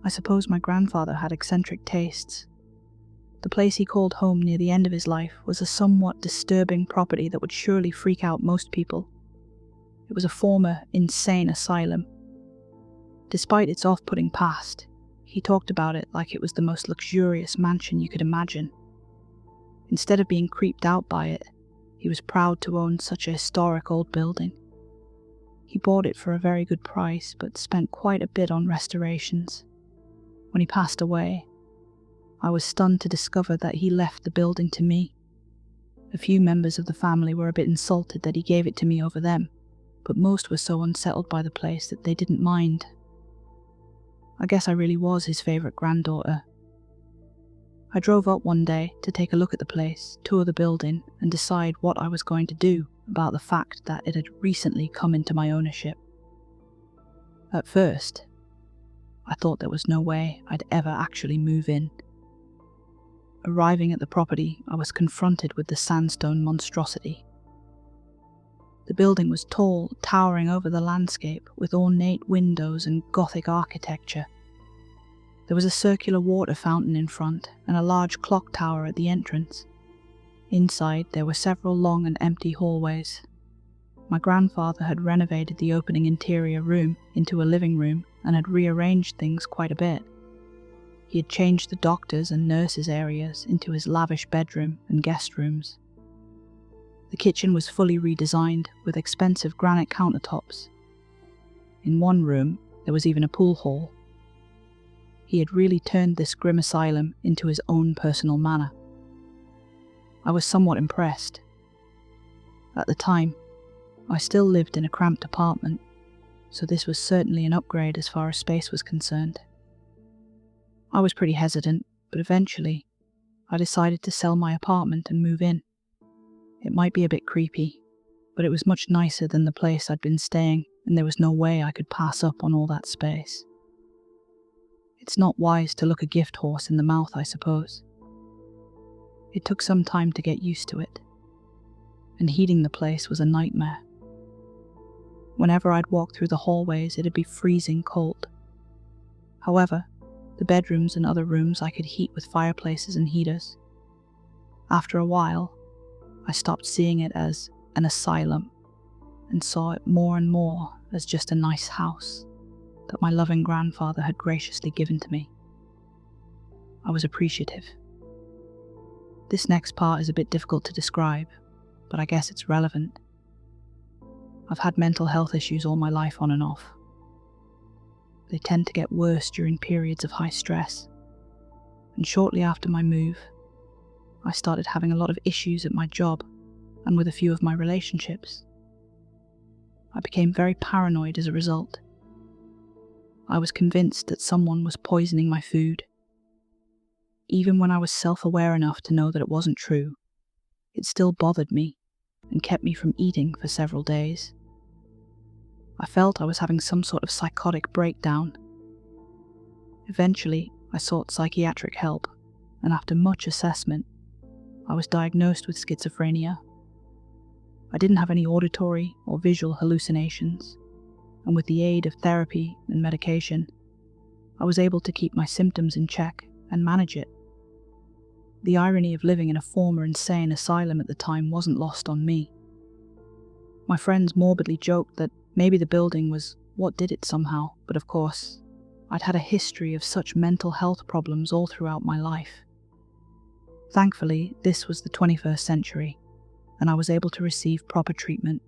I suppose my grandfather had eccentric tastes. The place he called home near the end of his life was a somewhat disturbing property that would surely freak out most people. It was a former insane asylum. Despite its off-putting past, he talked about it like it was the most luxurious mansion you could imagine. Instead of being creeped out by it, he was proud to own such a historic old building. He bought it for a very good price, but spent quite a bit on restorations. When he passed away, I was stunned to discover that he left the building to me. A few members of the family were a bit insulted that he gave it to me over them, but most were so unsettled by the place that they didn't mind. I guess I really was his favourite granddaughter. I drove up one day to take a look at the place, tour the building, and decide what I was going to do about the fact that it had recently come into my ownership. At first, I thought there was no way I'd ever actually move in. Arriving at the property, I was confronted with the sandstone monstrosity. The building was tall, towering over the landscape, with ornate windows and Gothic architecture. There was a circular water fountain in front, and a large clock tower at the entrance. Inside, there were several long and empty hallways. My grandfather had renovated the opening interior room into a living room and had rearranged things quite a bit. He had changed the doctors' and nurses' areas into his lavish bedroom and guest rooms. The kitchen was fully redesigned with expensive granite countertops. In one room, there was even a pool hall. He had really turned this grim asylum into his own personal manor. I was somewhat impressed. At the time, I still lived in a cramped apartment, so this was certainly an upgrade as far as space was concerned. I was pretty hesitant, but eventually, I decided to sell my apartment and move in. It might be a bit creepy, but it was much nicer than the place I'd been staying, and there was no way I could pass up on all that space. It's not wise to look a gift horse in the mouth, I suppose. It took some time to get used to it, and heating the place was a nightmare. Whenever I'd walk through the hallways, it'd be freezing cold. However, the bedrooms and other rooms I could heat with fireplaces and heaters. After a while, I stopped seeing it as an asylum and saw it more and more as just a nice house that my loving grandfather had graciously given to me. I was appreciative. This next part is a bit difficult to describe, but I guess it's relevant. I've had mental health issues all my life on and off. They tend to get worse during periods of high stress, and shortly after my move, I started having a lot of issues at my job and with a few of my relationships. I became very paranoid as a result. I was convinced that someone was poisoning my food. Even when I was self-aware enough to know that it wasn't true, it still bothered me and kept me from eating for several days. I felt I was having some sort of psychotic breakdown. Eventually, I sought psychiatric help, and after much assessment, I was diagnosed with schizophrenia. I didn't have any auditory or visual hallucinations, and with the aid of therapy and medication, I was able to keep my symptoms in check and manage it. The irony of living in a former insane asylum at the time wasn't lost on me. My friends morbidly joked that maybe the building was what did it somehow, but of course, I'd had a history of such mental health problems all throughout my life. Thankfully, this was the 21st century, and I was able to receive proper treatment.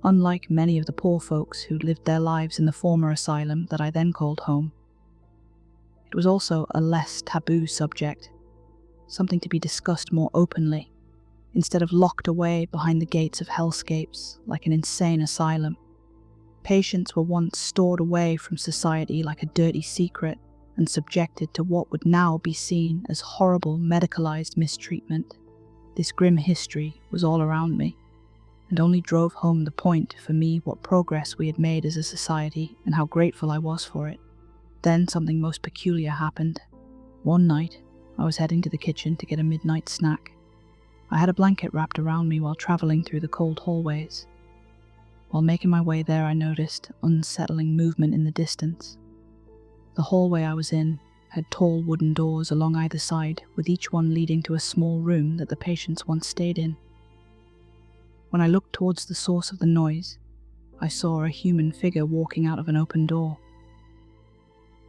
Unlike many of the poor folks who lived their lives in the former asylum that I then called home, it was also a less taboo subject, something to be discussed more openly, instead of locked away behind the gates of hellscapes like an insane asylum. Patients were once stored away from society like a dirty secret and subjected to what would now be seen as horrible medicalized mistreatment. This grim history was all around me, and only drove home the point for me what progress we had made as a society and how grateful I was for it. Then something most peculiar happened. One night, I was heading to the kitchen to get a midnight snack. I had a blanket wrapped around me while traveling through the cold hallways. While making my way there, I noticed unsettling movement in the distance. The The hallway I was in had tall wooden doors along either side, with each one leading to a small room that the patients once stayed in. When I looked towards the source of the noise, I saw a human figure walking out of an open door.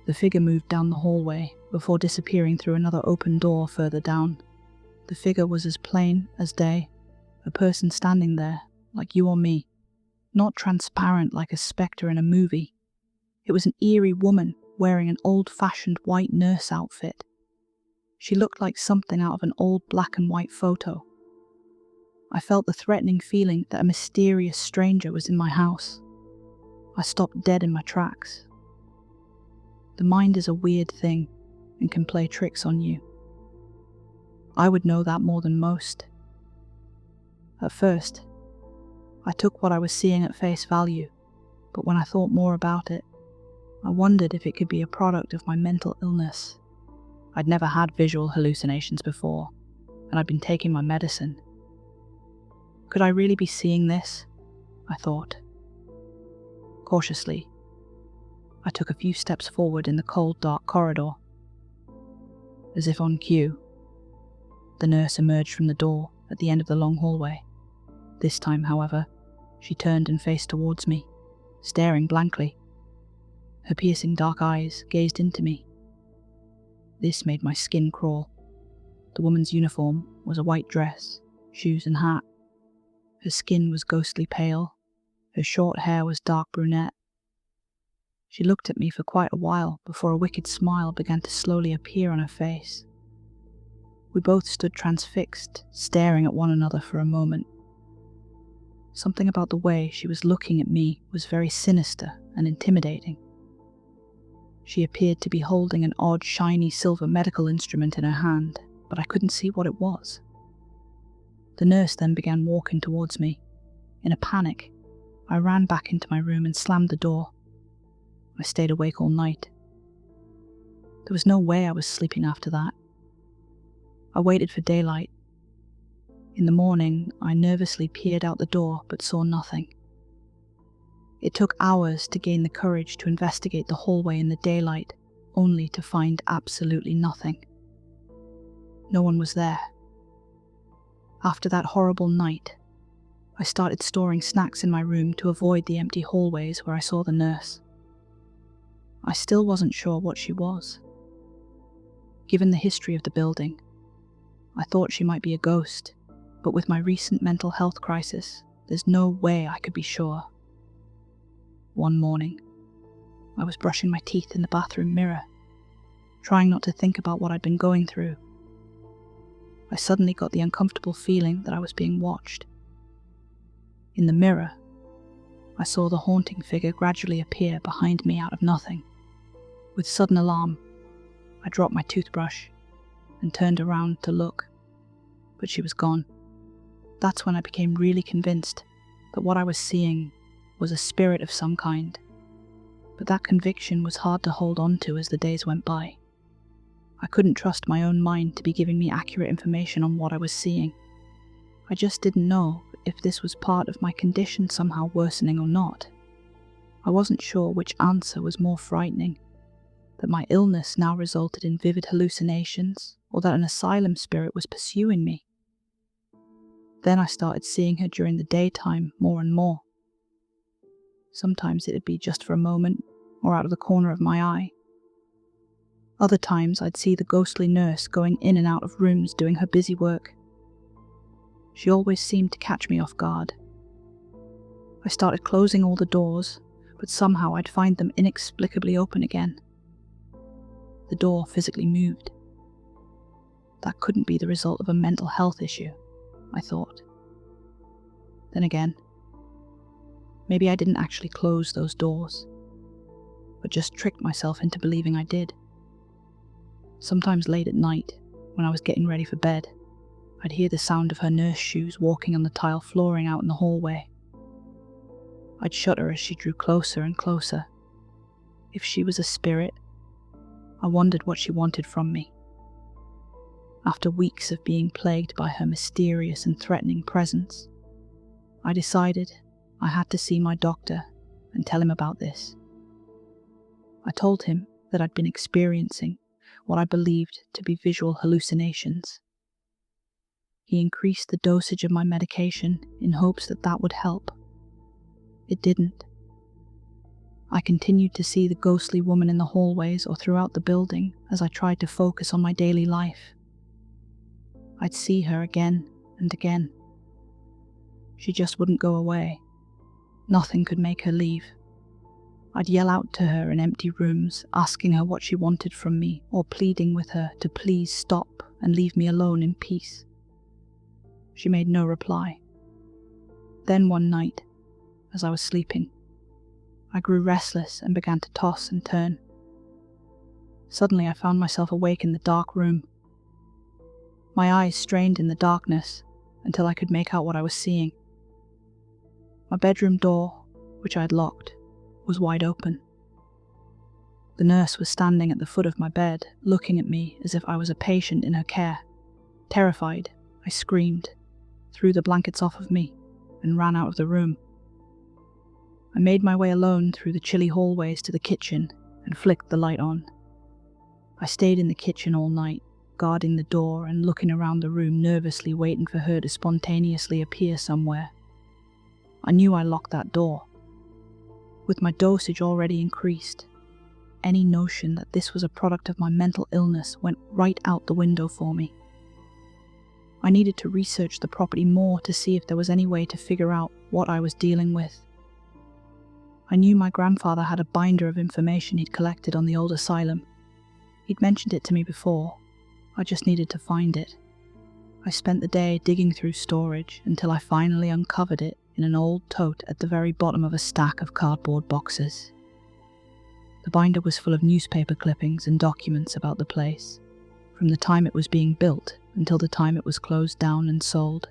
The figure moved down the hallway before disappearing through another open door further down. The figure was as plain as day, a person standing there, like you or me, not transparent like a spectre in a movie. It was an eerie woman wearing an old-fashioned white nurse outfit. She looked like something out of an old black and white photo. I felt the threatening feeling that a mysterious stranger was in my house. I stopped dead in my tracks. The mind is a weird thing and can play tricks on you. I would know that more than most. At first, I took what I was seeing at face value, but when I thought more about it, I wondered if it could be a product of my mental illness. I'd never had visual hallucinations before, and I'd been taking my medicine. Could I really be seeing this? I thought. Cautiously, I took a few steps forward in the cold, dark corridor. As if on cue, the nurse emerged from the door at the end of the long hallway. This time, however, she turned and faced towards me, staring blankly. Her piercing dark eyes gazed into me. This made my skin crawl. The woman's uniform was a white dress, shoes and hat. Her skin was ghostly pale. Her short hair was dark brunette. She looked at me for quite a while before a wicked smile began to slowly appear on her face. We both stood transfixed, staring at one another for a moment. Something about the way she was looking at me was very sinister and intimidating. She appeared to be holding an odd, shiny silver medical instrument in her hand, but I couldn't see what it was. The nurse then began walking towards me. In a panic, I ran back into my room and slammed the door. I stayed awake all night. There was no way I was sleeping after that. I waited for daylight. In the morning, I nervously peered out the door but saw nothing. It took hours to gain the courage to investigate the hallway in the daylight, only to find absolutely nothing. No one was there. After that horrible night, I started storing snacks in my room to avoid the empty hallways where I saw the nurse. I still wasn't sure what she was. Given the history of the building, I thought she might be a ghost, but with my recent mental health crisis, there's no way I could be sure. One morning, I was brushing my teeth in the bathroom mirror, trying not to think about what I'd been going through. I suddenly got the uncomfortable feeling that I was being watched. In the mirror, I saw the haunting figure gradually appear behind me out of nothing. With sudden alarm, I dropped my toothbrush and turned around to look, but she was gone. That's when I became really convinced that what I was seeing was a spirit of some kind, but that conviction was hard to hold on to as the days went by. I couldn't trust my own mind to be giving me accurate information on what I was seeing. I just didn't know if this was part of my condition somehow worsening or not. I wasn't sure which answer was more frightening, that my illness now resulted in vivid hallucinations, or that an asylum spirit was pursuing me. Then I started seeing her during the daytime more and more. Sometimes it'd be just for a moment, or out of the corner of my eye. Other times I'd see the ghostly nurse going in and out of rooms doing her busy work. She always seemed to catch me off guard. I started closing all the doors, but somehow I'd find them inexplicably open again. The door physically moved. That couldn't be the result of a mental health issue, I thought. Then again, maybe I didn't actually close those doors, but just tricked myself into believing I did. Sometimes late at night, when I was getting ready for bed, I'd hear the sound of her nurse shoes walking on the tile flooring out in the hallway. I'd shudder as she drew closer and closer. If she was a spirit, I wondered what she wanted from me. After weeks of being plagued by her mysterious and threatening presence, I decided I had to see my doctor and tell him about this. I told him that I'd been experiencing what I believed to be visual hallucinations. He increased the dosage of my medication in hopes that that would help. It didn't. I continued to see the ghostly woman in the hallways or throughout the building as I tried to focus on my daily life. I'd see her again and again. She just wouldn't go away. Nothing could make her leave. I'd yell out to her in empty rooms, asking her what she wanted from me, or pleading with her to please stop and leave me alone in peace. She made no reply. Then one night, as I was sleeping, I grew restless and began to toss and turn. Suddenly I found myself awake in the dark room. My eyes strained in the darkness until I could make out what I was seeing. My bedroom door, which I had locked, was wide open. The nurse was standing at the foot of my bed, looking at me as if I was a patient in her care. Terrified, I screamed, threw the blankets off of me, and ran out of the room. I made my way alone through the chilly hallways to the kitchen and flicked the light on. I stayed in the kitchen all night, guarding the door and looking around the room nervously, waiting for her to spontaneously appear somewhere. I knew I locked that door. With my dosage already increased, any notion that this was a product of my mental illness went right out the window for me. I needed to research the property more to see if there was any way to figure out what I was dealing with. I knew my grandfather had a binder of information he'd collected on the old asylum. He'd mentioned it to me before. I just needed to find it. I spent the day digging through storage until I finally uncovered it in an old tote at the very bottom of a stack of cardboard boxes. The binder was full of newspaper clippings and documents about the place, from the time it was being built until the time it was closed down and sold.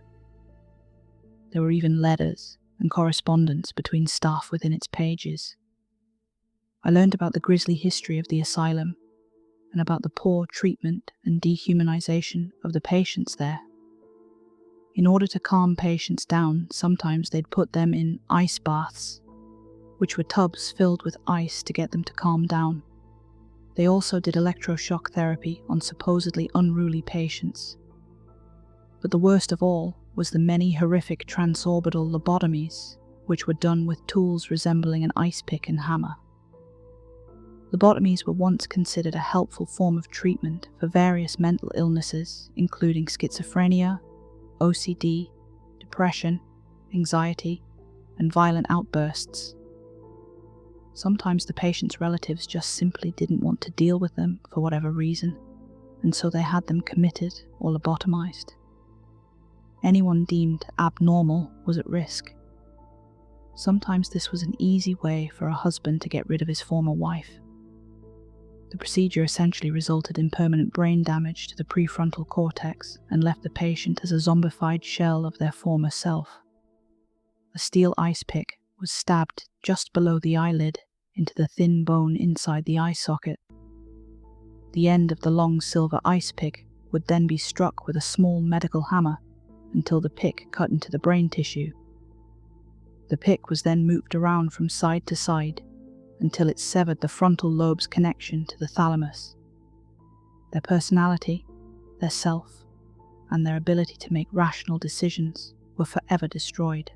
There were even letters and correspondence between staff within its pages. I learned about the grisly history of the asylum and about the poor treatment and dehumanization of the patients there. In order to calm patients down, sometimes they'd put them in ice baths, which were tubs filled with ice to get them to calm down. They also did electroshock therapy on supposedly unruly patients. But the worst of all was the many horrific transorbital lobotomies, which were done with tools resembling an ice pick and hammer. Lobotomies were once considered a helpful form of treatment for various mental illnesses, including schizophrenia, OCD, depression, anxiety, and violent outbursts. Sometimes the patient's relatives just simply didn't want to deal with them for whatever reason, and so they had them committed or lobotomized. Anyone deemed abnormal was at risk. Sometimes this was an easy way for a husband to get rid of his former wife. The procedure essentially resulted in permanent brain damage to the prefrontal cortex and left the patient as a zombified shell of their former self. A steel ice pick was stabbed just below the eyelid into the thin bone inside the eye socket. The end of the long silver ice pick would then be struck with a small medical hammer until the pick cut into the brain tissue. The pick was then moved around from side to side until it severed the frontal lobe's connection to the thalamus. Their personality, their self, and their ability to make rational decisions were forever destroyed.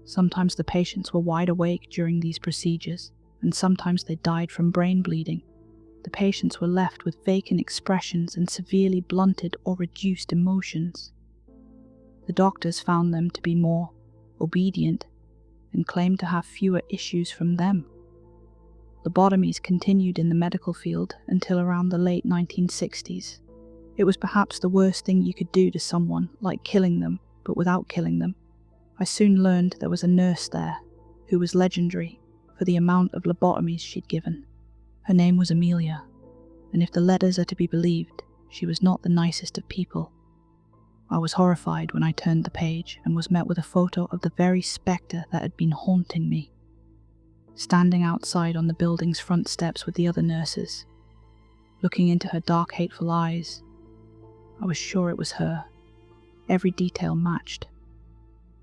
Sometimes the patients were wide awake during these procedures, and sometimes they died from brain bleeding. The patients were left with vacant expressions and severely blunted or reduced emotions. The doctors found them to be more obedient and claimed to have fewer issues from them. Lobotomies continued in the medical field until around the late 1960s. It was perhaps the worst thing you could do to someone, like killing them, but without killing them. I soon learned there was a nurse there who was legendary for the amount of lobotomies she'd given. Her name was Amelia, and if the letters are to be believed, she was not the nicest of people. I was horrified when I turned the page and was met with a photo of the very spectre that had been haunting me, standing outside on the building's front steps with the other nurses. Looking into her dark, hateful eyes, I was sure it was her. Every detail matched.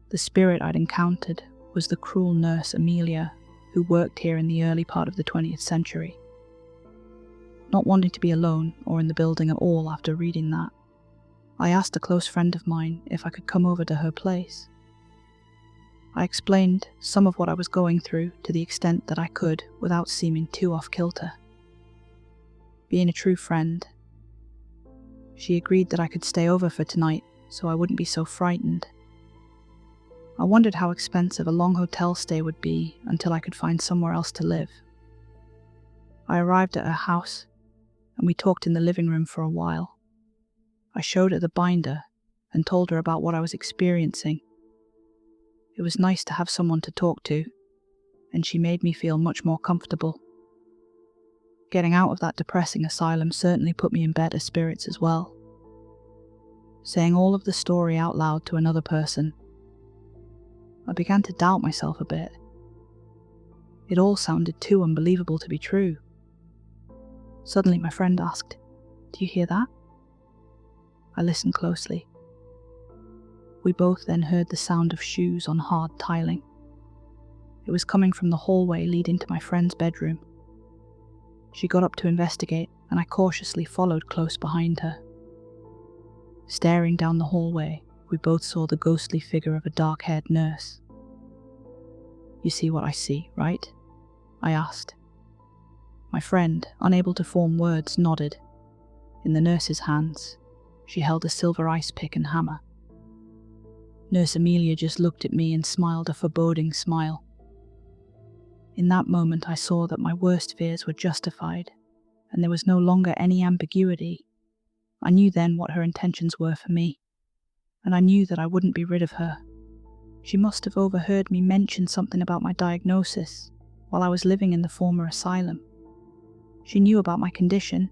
The spirit I'd encountered was the cruel nurse Amelia, who worked here in the early part of the 20th century. Not wanting to be alone or in the building at all after reading that, I asked a close friend of mine if I could come over to her place. I explained some of what I was going through to the extent that I could without seeming too off-kilter. Being a true friend, she agreed that I could stay over for tonight so I wouldn't be so frightened. I wondered how expensive a long hotel stay would be until I could find somewhere else to live. I arrived at her house and we talked in the living room for a while. I showed her the binder and told her about what I was experiencing. It was nice to have someone to talk to, and she made me feel much more comfortable. Getting out of that depressing asylum certainly put me in better spirits as well. Saying all of the story out loud to another person, I began to doubt myself a bit. It all sounded too unbelievable to be true. Suddenly my friend asked, "Do you hear that?" I listened closely. We both then heard the sound of shoes on hard tiling. It was coming from the hallway leading to my friend's bedroom. She got up to investigate, and I cautiously followed close behind her. Staring down the hallway, we both saw the ghostly figure of a dark-haired nurse. "You see what I see, right?" I asked. My friend, unable to form words, nodded. In the nurse's hands, she held a silver ice pick and hammer. Nurse Amelia just looked at me and smiled a foreboding smile. In that moment I saw that my worst fears were justified, and there was no longer any ambiguity. I knew then what her intentions were for me, and I knew that I wouldn't be rid of her. She must have overheard me mention something about my diagnosis while I was living in the former asylum. She knew about my condition,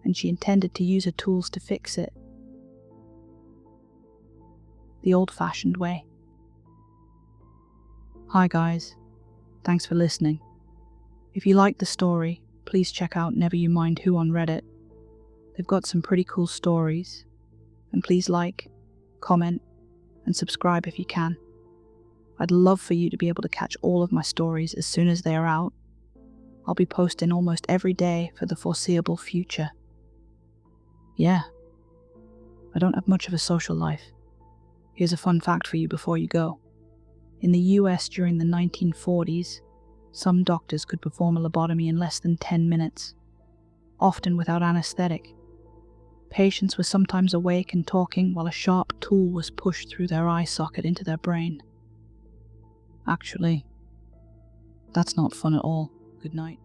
and she intended to use her tools to fix it. The old-fashioned way. Hi guys, thanks for listening. If you liked the story, please check out NeverYouMindWho on Reddit. They've got some pretty cool stories, and please like, comment, and subscribe if you can. I'd love for you to be able to catch all of my stories as soon as they are out. I'll be posting almost every day for the foreseeable future. Yeah, I don't have much of a social life. Here's a fun fact for you before you go. In the US during the 1940s, some doctors could perform a lobotomy in less than 10 minutes, often without anesthetic. Patients were sometimes awake and talking while a sharp tool was pushed through their eye socket into their brain. Actually, that's not fun at all. Good night.